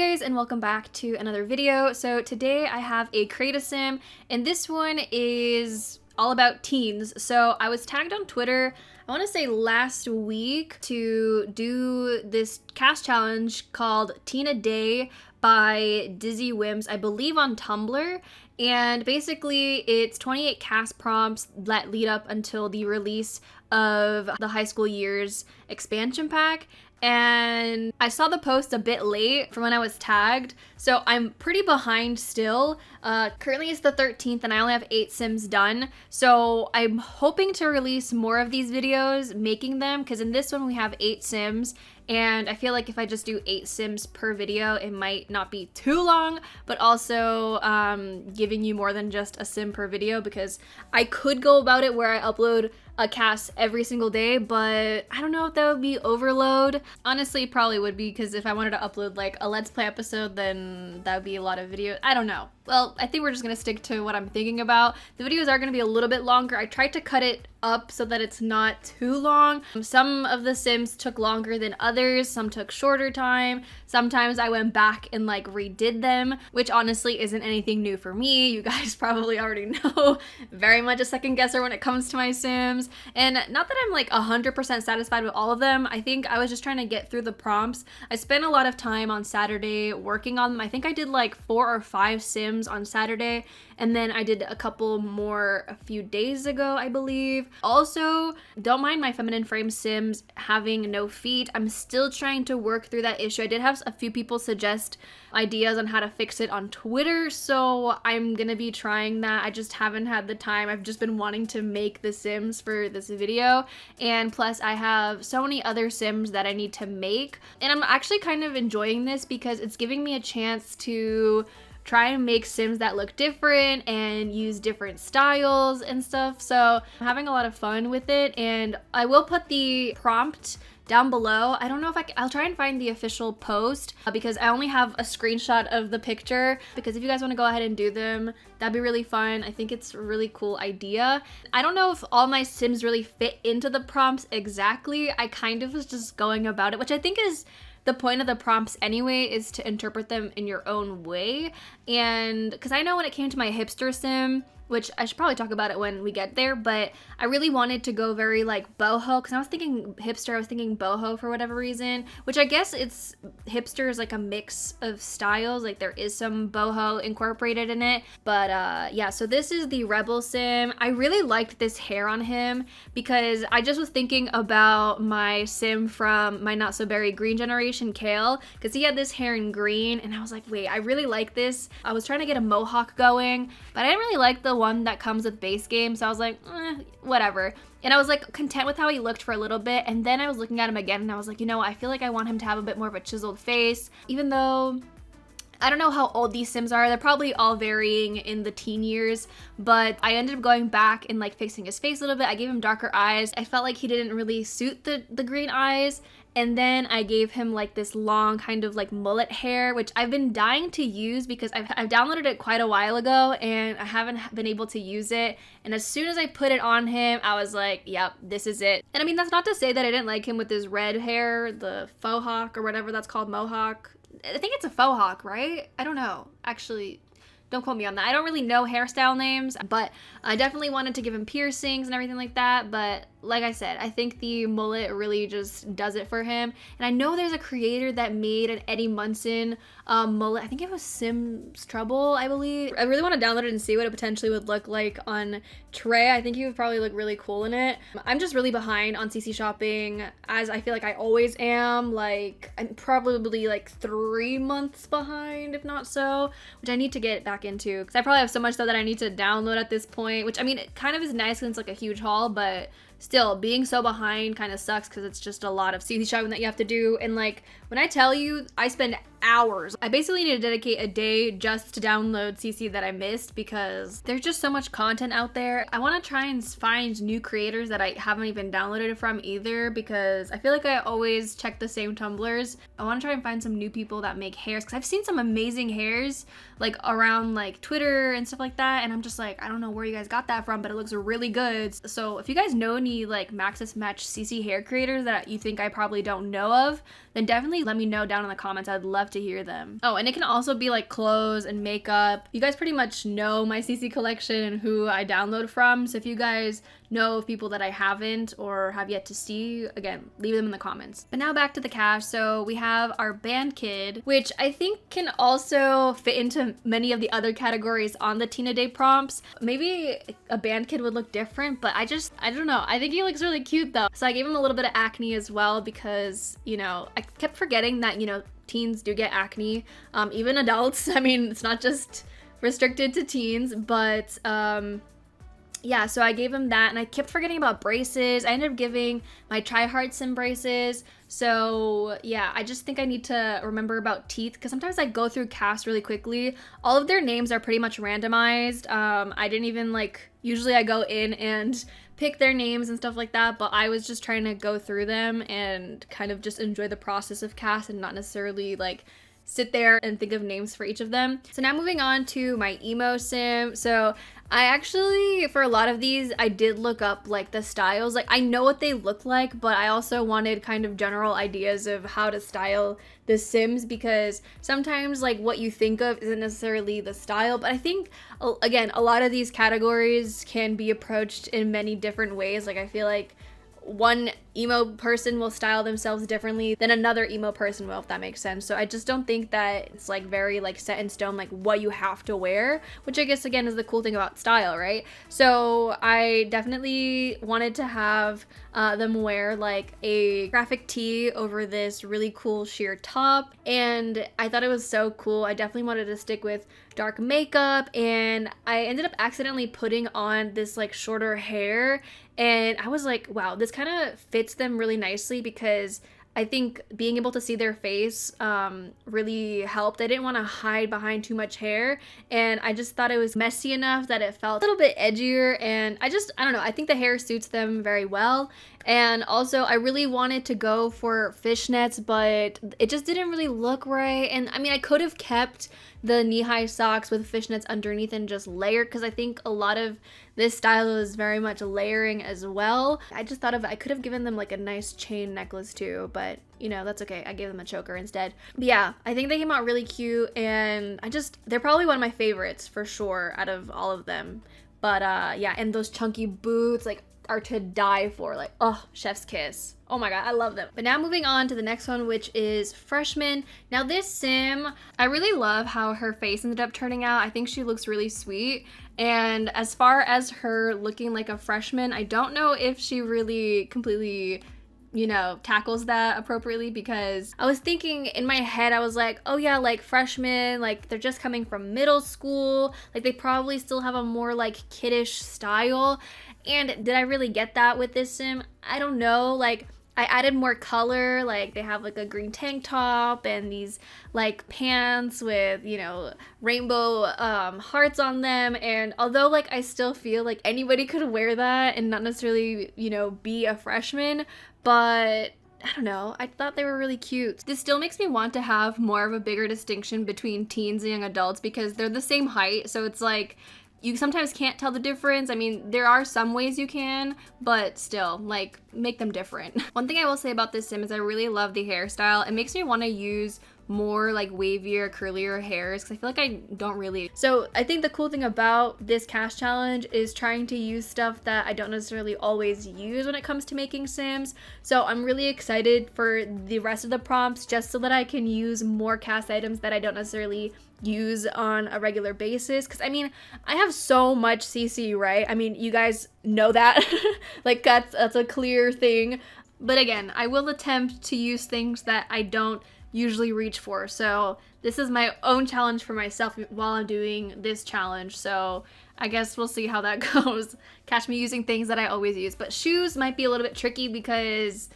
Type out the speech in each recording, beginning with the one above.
guys, and welcome back to another video. So today I have a create a sim, and this one is all about teens. So I was tagged on Twitter, I want to say last week, to do this CAS challenge called Teen a Day by dizzywhims, I believe on Tumblr. And basically it's 28 CAS prompts that lead up until the release of the high school years expansion pack. And I saw the post a bit late from when I was tagged, so I'm pretty behind still. Currently it's the 13th and I only have 8 sims done, so I'm hoping to release more of these videos making them, because in this one we have 8 sims, and I feel like if I just do 8 sims per video, it might not be too long, but also giving you more than just a sim per video, because I could go about it where I upload a CAS every single day, but I don't know if that would be overload. Honestly, probably would be, because if I wanted to upload like a Let's Play episode, then that would be a lot of videos. I don't know. Well, I think we're just gonna stick to what I'm thinking about. The videos are gonna be a little bit longer. I tried to cut it up so that it's not too long. Some of the sims took longer than others, some took shorter time. Sometimes I went back and like redid them, which honestly isn't anything new for me. You guys probably already know. Very much a second guesser when it comes to my sims. And not that I'm like 100% satisfied with all of them. I think I was just trying to get through the prompts. I spent a lot of time on Saturday working on them. I think I did like 4 or 5 sims on Saturday, and then I did a couple more a few days ago, I believe. Also, don't mind my feminine frame sims having no feet. I'm still trying to work through that issue. I did have a few people suggest ideas on how to fix it on Twitter, so I'm gonna be trying that. I just haven't had the time. I've just been wanting to make the sims for this video, and plus I have so many other sims that I need to make, and I'm actually kind of enjoying this because it's giving me a chance to try and make sims that look different and use different styles and stuff. So I'm having a lot of fun with it, and I will put the prompt down below. I don't know if I'll try and find the official post because I only have a screenshot of the picture, because if you guys want to go ahead and do them, that'd be really fun. I think it's a really cool idea. I don't know if all my sims really fit into the prompts exactly. I kind of was just going about it, which I think is the point of the prompts anyway, is to interpret them in your own way. And because I know when it came to my hipster sim, which I should probably talk about it when we get there, but I really wanted to go very like boho, because I was thinking hipster, I was thinking boho for whatever reason, which I guess it's hipster is like a mix of styles, like there is some boho incorporated in it. But yeah, so this is the rebel sim. I really liked this hair on him because I just was thinking about my sim from my not so berry green generation, Kale, because he had this hair in green, and I was like, wait, I really like this. I was trying to get a mohawk going, but I didn't really like the one that comes with base game, so I was like, whatever. And I was like content with how he looked for a little bit, and then I was looking at him again and I was like, you know, I feel like I want him to have a bit more of a chiseled face, even though I don't know how old these sims are. They're probably all varying in the teen years, but I ended up going back and like fixing his face a little bit. I gave him darker eyes. I felt like he didn't really suit the green eyes. And then I gave him like this long kind of like mullet hair, which I've been dying to use because I've downloaded it quite a while ago and I haven't been able to use it. And as soon as I put it on him, I was like, yep, this is it. And I mean, that's not to say that I didn't like him with his red hair, the faux hawk or whatever that's called, mohawk. I think it's a faux hawk, right? I don't know. Actually, don't quote me on that. I don't really know hairstyle names, but I definitely wanted to give him piercings and everything like that. But like I said, I think the mullet really just does it for him. And I know there's a creator that made an Eddie Munson mullet. I think it was Sims Trouble, I believe. I really want to download it and see what it potentially would look like on Trey. I think he would probably look really cool in it. I'm just really behind on CC shopping, as I feel like I always am. Like, I'm probably like 3 months behind, if not so, which I need to get back into, because I probably have so much stuff that I need to download at this point, which I mean, it kind of is nice because it's like a huge haul, but still, being so behind kind of sucks because it's just a lot of CC shopping that you have to do. And like, when I tell you I spend hours, I basically need to dedicate a day just to download CC that I missed, because there's just so much content out there. I want to try and find new creators that I haven't even downloaded it from either, because I feel like I always check the same Tumblrs. I want to try and find some new people that make hairs, because I've seen some amazing hairs like around like Twitter and stuff like that, and I'm just like, I don't know where you guys got that from, but it looks really good. So if you guys know any like Maxis Match CC hair creators that you think I probably don't know of, then definitely definitely let me know down in the comments. I'd love to hear them. Oh, and it can also be like clothes and makeup. You guys pretty much know my CC collection and who I download from. So if you guys know of people that I haven't or have yet to see, again, leave them in the comments. But now back to the cache. So we have our band kid, which I think can also fit into many of the other categories on the Tina Day prompts. Maybe a band kid would look different, but I don't know. I think he looks really cute though. So I gave him a little bit of acne as well because, you know, I kept forgetting that, you know, teens do get acne, even adults. I mean, it's not just restricted to teens, but yeah, so I gave him that, and I kept forgetting about braces. I ended up giving my tryhard sim braces. So yeah, I just think I need to remember about teeth, because sometimes I go through CAS really quickly. All of their names are pretty much randomized. I didn't even like, usually I go in and pick their names and stuff like that, but I was just trying to go through them and kind of just enjoy the process of CAS and not necessarily like sit there and think of names for each of them. So now moving on to my emo sim. So I actually, for a lot of these, I did look up like the styles. Like I know what they look like, but I also wanted kind of general ideas of how to style the sims, because sometimes like what you think of isn't necessarily the style. But I think, again, a lot of these categories can be approached in many different ways. Like I feel like one emo person will style themselves differently than another emo person will, if that makes sense. So I just don't think that it's like very like set in stone like what you have to wear, which I guess again is the cool thing about style, right? So I definitely wanted to have them wear like a graphic tee over this really cool sheer top, and I thought it was so cool. I definitely wanted to stick with dark makeup, and I ended up accidentally putting on this like shorter hair, and I was like, wow, this kind of fits them really nicely, because I think being able to see their face really helped. I didn't want to hide behind too much hair, and I just thought it was messy enough that it felt a little bit edgier, and I don't know, I think the hair suits them very well. And also I really wanted to go for fishnets, but it just didn't really look right. And I mean, I could have kept the knee-high socks with fishnets underneath and just layered, because I think a lot of this style is very much layering as well. I just thought of, I could have given them like a nice chain necklace too, but you know, that's okay. I gave them a choker instead. But yeah, I think they came out really cute, and they're probably one of my favorites for sure out of all of them. But yeah, and those chunky boots like are to die for. Like, oh, chef's kiss. Oh my god, I love them. But now moving on to the next one, which is Freshmen. Now this sim, I really love how her face ended up turning out. I think she looks really sweet. And as far as her looking like a freshman, I don't know if she really completely, you know, tackles that appropriately, because I was thinking in my head, I was like, oh yeah, like freshmen, like they're just coming from middle school, like they probably still have a more like kiddish style. And did I really get that with this sim? I don't know. Like I added more color, like they have like a green tank top and these like pants with, you know, rainbow hearts on them. And although like I still feel like anybody could wear that and not necessarily, you know, be a freshman, but I don't know, I thought they were really cute. This still makes me want to have more of a bigger distinction between teens and young adults, because they're the same height. So it's like, you sometimes can't tell the difference. I mean, there are some ways you can, but still, like, make them different. One thing I will say about this sim is I really love the hairstyle. It makes me want to use more like wavier, curlier hairs, because I feel like I don't really. So I think the cool thing about this cash challenge is trying to use stuff that I don't necessarily always use when it comes to making sims. So I'm really excited for the rest of the prompts, just so that I can use more cast items that I don't necessarily use on a regular basis. Because I mean, I have so much CC, right? I mean, you guys know that. Like that's a clear thing. But again, I will attempt to use things that I don't usually reach for. So this is my own challenge for myself while I'm doing this challenge. So I guess we'll see how that goes. Catch me using things that I always use. But shoes might be a little bit tricky because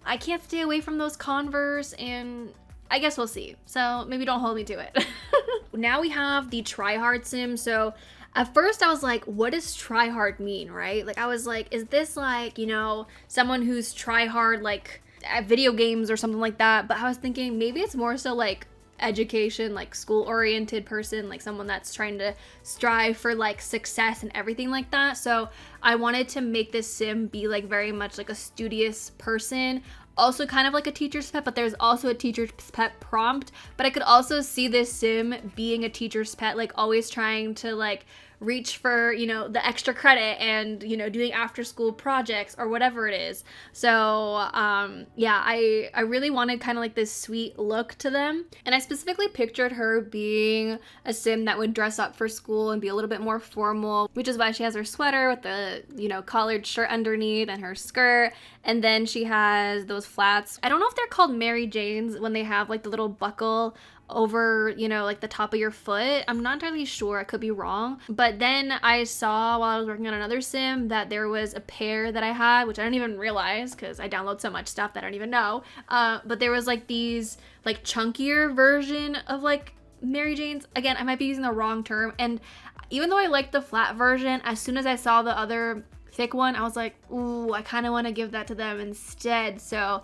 I can't stay away from those Converse, and I guess we'll see. So maybe don't hold me to it. Now we have the tryhard sim. So at first I was like, what does tryhard mean, right? Like I was like, is this like, you know, someone who's tryhard like at video games or something like that? But I was thinking maybe it's more so like education, like school oriented person, like someone that's trying to strive for like success and everything like that. So I wanted to make this sim be like very much like a studious person. also kind of like a teacher's pet, but there's also a teacher's pet prompt. But I could also see this sim being a teacher's pet, like always trying to like reach for, you know, the extra credit and, you know, doing after school projects or whatever it is. So yeah, I really wanted kind of like this sweet look to them. And I specifically pictured her being a sim that would dress up for school and be a little bit more formal, which is why she has her sweater with the, you know, collared shirt underneath and her skirt. And then she has those flats. I don't know if they're called Mary Janes when they have like the little buckle over, you know, like the top of your foot. I'm not entirely sure, I could be wrong. But then I saw while I was working on another sim that there was a pair that I had, which I didn't even realize because I download so much stuff that I don't even know. But there was like these like chunkier version of like Mary Janes. Again, I might be using the wrong term. And even though I liked the flat version, as soon as I saw the other thick one, I was like, ooh, I kind of want to give that to them instead. So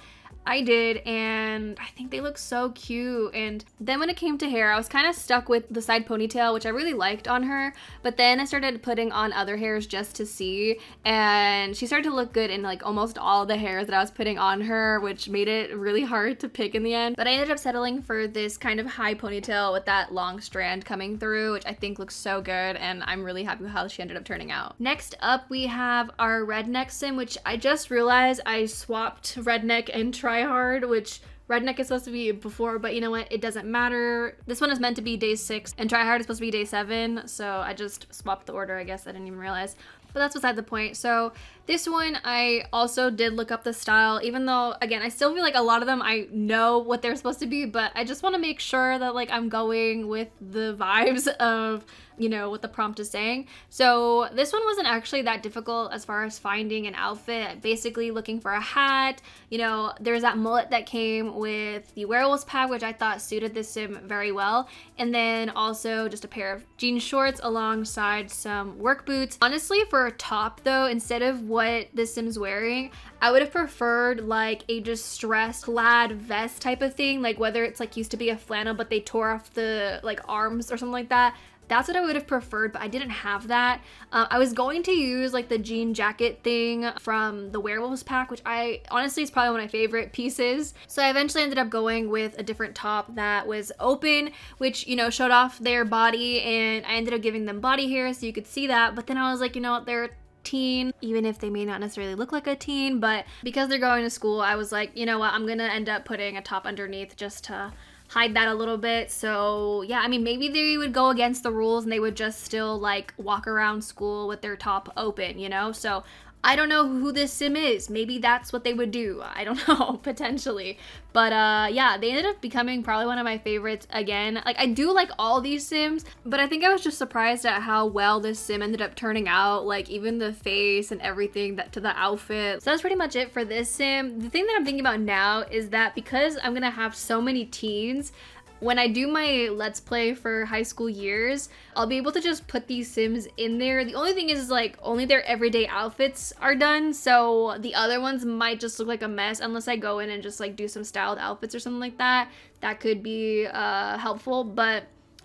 I did, and I think they look so cute. And then when it came to hair, I was kind of stuck with the side ponytail, which I really liked on her, but then I started putting on other hairs just to see, and she started to look good in like almost all the hairs that I was putting on her, which made it really hard to pick in the end. But I ended up settling for this kind of high ponytail with that long strand coming through, which I think looks so good, and I'm really happy with how she ended up turning out. Next up, we have our redneck sim, which I just realized I swapped redneck and tryhard, which redneck is supposed to be before, but you know what, it doesn't matter. This one is meant to be day 6 and tryhard is supposed to be day 7, so I just swapped the order. I guess I didn't even realize, but that's beside the point. So this one, I also did look up the style, even though, again, I still feel like a lot of them I know what they're supposed to be, but I just want to make sure that like I'm going with the vibes of, you know, what the prompt is saying. So this one wasn't actually that difficult as far as finding an outfit. Basically looking for a hat, you know, there's that mullet that came with the werewolves pack, which I thought suited this sim very well. And then also just a pair of jean shorts alongside some work boots. Honestly, for a top though, instead of what this sim's wearing, I would have preferred like a distressed plaid vest type of thing, like whether it's like used to be a flannel but they tore off the like arms or something like that. That's what I would have preferred, but I didn't have that. I was going to use like the jean jacket thing from the werewolves pack, which I honestly is probably one of my favorite pieces. So I eventually ended up going with a different top that was open, which, you know, showed off their body, and I ended up giving them body hair so you could see that. But then I was like, you know what, they're teen, even if they may not necessarily look like a teen, but because they're going to school, I was like, you know what, I'm gonna end up putting a top underneath just to hide that a little bit. So yeah, I mean, maybe they would go against the rules and they would just still like walk around school with their top open, you know? So I don't know who this sim is. Maybe that's what they would do. I don't know, potentially. But yeah, they ended up becoming probably one of my favorites again. Like, I do like all these sims, but I think I was just surprised at how well this sim ended up turning out. Like, even the face and everything that to the outfit. So that's pretty much it for this sim. The thing that I'm thinking about now is that because I'm gonna have so many teens, when I do my Let's Play for high school years, I'll be able to just put these sims in there. The only thing is like only their everyday outfits are done, so the other ones might just look like a mess unless I go in and just like do some styled outfits or something like that. That could be helpful, but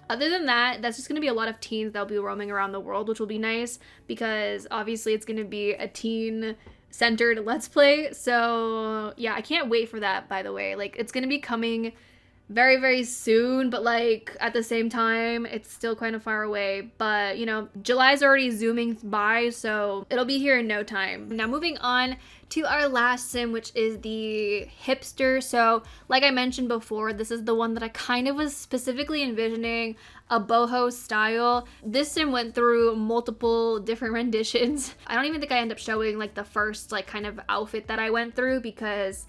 other than that, that's just going to be a lot of teens that'll be roaming around the world, which will be nice because obviously it's going to be a teen centered Let's Play. So yeah, I can't wait for that, by the way. Like, it's going to be coming very, very soon, but like at the same time, it's still kind of far away. But you know, July's already zooming by, so it'll be here in no time. Now moving on to our last sim, which is the hipster. So like I mentioned before, this is the one that I kind of was specifically envisioning a boho style. This sim went through multiple different renditions. I don't even think I end up showing like the first like kind of outfit that I went through because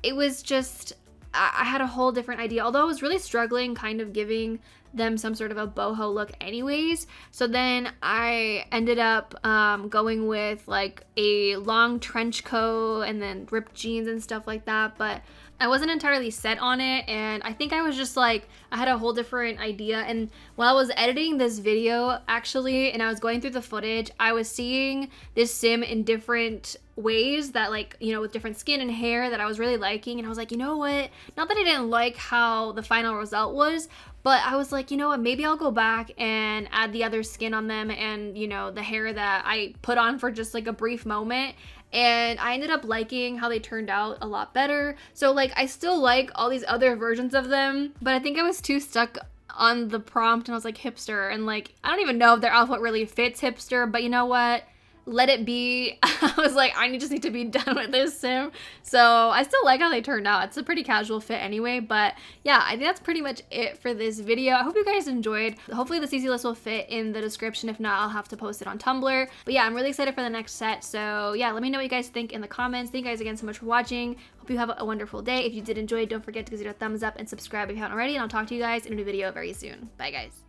it was just, I had a whole different idea, although I was really struggling kind of giving them some sort of a boho look anyways. So then I ended up going with like a long trench coat and then ripped jeans and stuff like that, but I wasn't entirely set on it, and I think I was just like, I had a whole different idea. And while I was editing this video actually, and I was going through the footage, I was seeing this sim in different ways that, like, you know, with different skin and hair that I was really liking, and I was like, you know what, not that I didn't like how the final result was, but I was like, you know what, maybe I'll go back and add the other skin on them and, you know, the hair that I put on for just like a brief moment, and I ended up liking how they turned out a lot better. So like I still like all these other versions of them, but I think I was too stuck on the prompt and I was like hipster, and like I don't even know if their outfit really fits hipster, but you know what? Let it be. I was like, I just need to be done with this sim. So I still like how they turned out. It's a pretty casual fit anyway, but yeah, I think that's pretty much it for this video. I hope you guys enjoyed. Hopefully the CC list will fit in the description. If not, I'll have to post it on Tumblr. But yeah, I'm really excited for the next set. So yeah, let me know what you guys think in the comments. Thank you guys again so much for watching. Hope you have a wonderful day. If you did enjoy, don't forget to give it a thumbs up and subscribe if you haven't already, and I'll talk to you guys in a new video very soon. Bye guys.